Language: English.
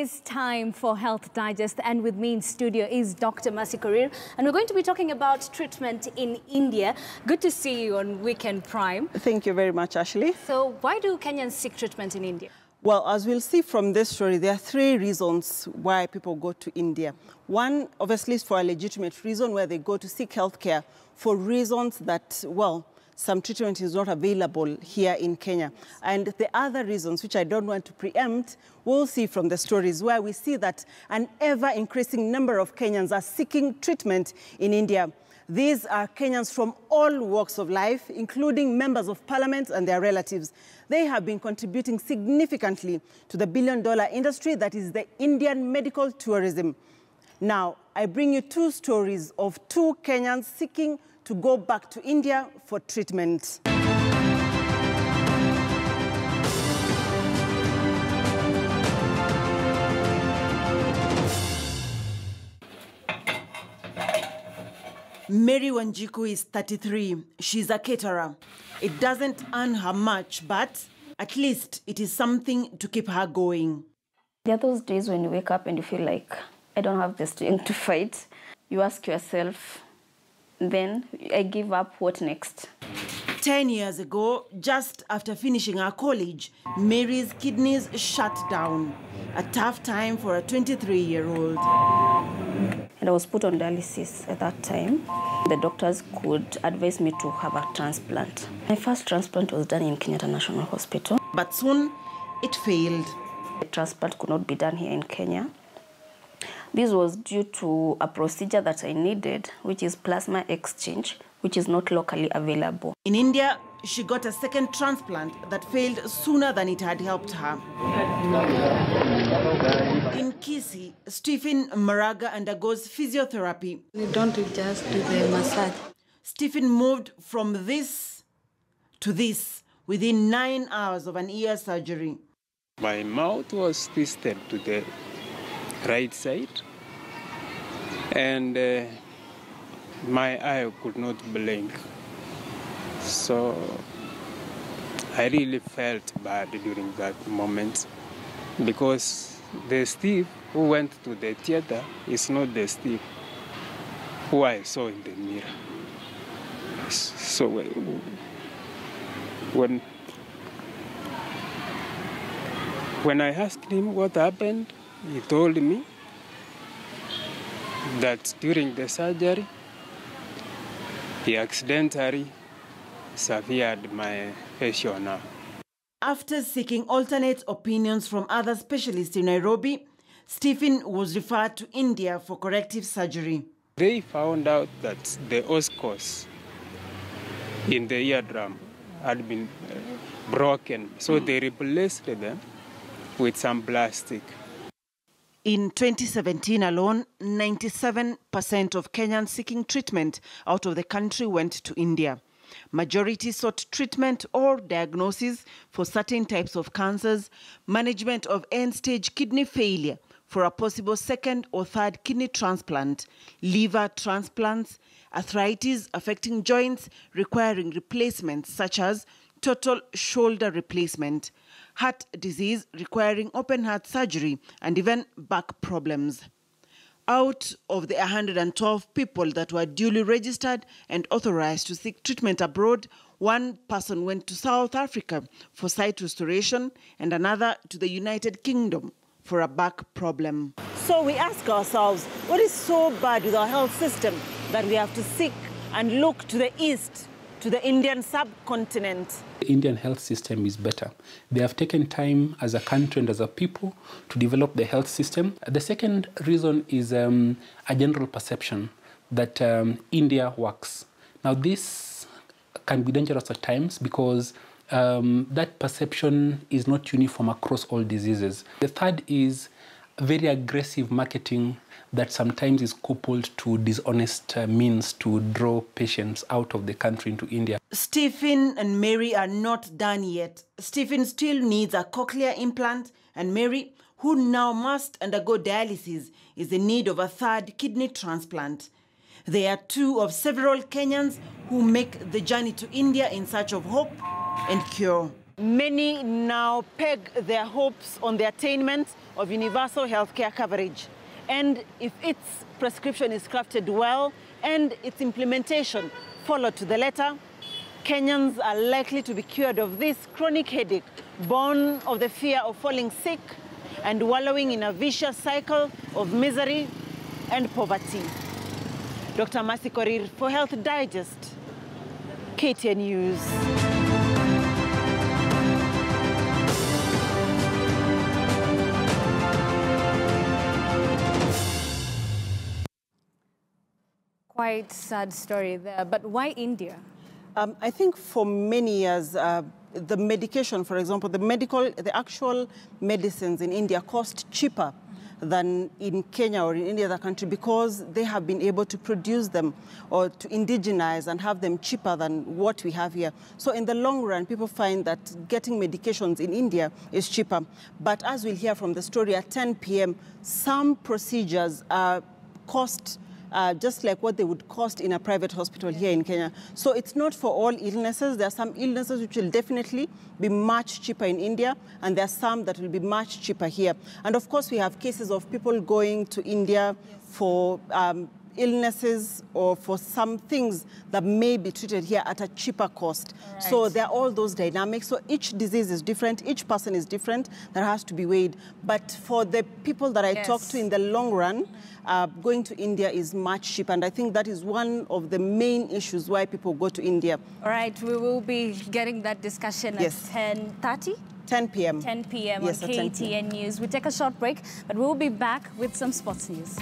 is time for Health Digest, and with me in studio is Dr. Mercy Korir, and we're going to be talking about treatment in India. Good to see you on Weekend Prime. Thank you very much, Ashley. So why do Kenyans seek treatment in India? Well, as we'll see from this story, there are three reasons why people go to India. One, obviously, is for a legitimate reason where they go to seek healthcare for reasons that, well, some treatment is not available here in Kenya. And the other reasons, which I don't want to preempt, we'll see from the stories where we see that an ever-increasing number of Kenyans are seeking treatment in India. These are Kenyans from all walks of life, including members of parliament and their relatives. They have been contributing significantly to the billion-dollar industry that is the Indian medical tourism. Now, I bring you two stories of two Kenyans seeking to go back to India for treatment. Mary Wanjiku is 33. She's a caterer. It doesn't earn her much, but at least it is something to keep her going. There are those days when you wake up and you feel like, I don't have the strength to fight. You ask yourself, then I give up, what next? 10 years ago, just after finishing her college, Mary's kidneys shut down. A tough time for a 23-year-old. And I was put on dialysis at that time. The doctors could advise me to have a transplant. My first transplant was done in Kenyatta National Hospital. But soon, it failed. The transplant could not be done here in Kenya. This was due to a procedure that I needed, which is plasma exchange, which is not locally available. In India, she got a second transplant that failed sooner than it had helped her. In Kisii, Stephen Maraga undergoes physiotherapy. We don't just do the massage. Stephen moved from this to this within 9 hours of an ear surgery. My mouth was twisted to the right side, and my eye could not blink. So I really felt bad during that moment, because the Steve who went to the theater is not the Steve who I saw in the mirror. So when I asked him what happened, he told me that during the surgery, he accidentally severed my facial nerve. After seeking alternate opinions from other specialists in Nairobi, Stephen was referred to India for corrective surgery. They found out that the oscars in the eardrum had been broken, so they replaced them with some plastic. In 2017 alone, 97% of Kenyans seeking treatment out of the country went to India. Majority sought treatment or diagnosis for certain types of cancers, management of end-stage kidney failure for a possible second or third kidney transplant, liver transplants, arthritis affecting joints requiring replacements such as total shoulder replacement, heart disease requiring open heart surgery, and even back problems. Out of the 112 people that were duly registered and authorized to seek treatment abroad, one person went to South Africa for sight restoration and another to the United Kingdom for a back problem. So we ask ourselves, what is so bad with our health system that we have to seek and look to the east, to the Indian subcontinent? The Indian health system is better. They have taken time as a country and as a people to develop the health system. The second reason is a general perception that India works. Now, this can be dangerous at times because that perception is not uniform across all diseases. The third is very aggressive marketing that sometimes is coupled to dishonest means to draw patients out of the country into India. Stephen and Mary are not done yet. Stephen still needs a cochlear implant, and Mary, who now must undergo dialysis, is in need of a third kidney transplant. They are two of several Kenyans who make the journey to India in search of hope and cure. Many now peg their hopes on the attainment of universal healthcare coverage. And if its prescription is crafted well and its implementation followed to the letter, Kenyans are likely to be cured of this chronic headache born of the fear of falling sick and wallowing in a vicious cycle of misery and poverty. Dr. Mercy Korir for Health Digest, KTN News. Quite sad story there, but why India? I think for many years, the medication, for example, the actual medicines in India cost cheaper than in Kenya or in any other country because they have been able to produce them or to indigenize and have them cheaper than what we have here. So in the long run, people find that getting medications in India is cheaper. But as we'll hear from the story at 10 p.m., some procedures cost just like what they would cost in a private hospital here in Kenya. So it's not for all illnesses. There are some illnesses which will definitely be much cheaper in India, and there are some that will be much cheaper here. And of course, we have cases of people going to India for illnesses or for some things that may be treated here at a cheaper cost. Right. So there are all those dynamics. So each disease is different, each person is different, that has to be weighed. But for the people that I talk to in the long run, going to India is cheap cheaper. And I think that is one of the main issues why people go to India. All right, we will be getting that discussion at 10:30? 10 p.m. 10 p.m. on KTN News. We take a short break, but we'll be back with some sports news.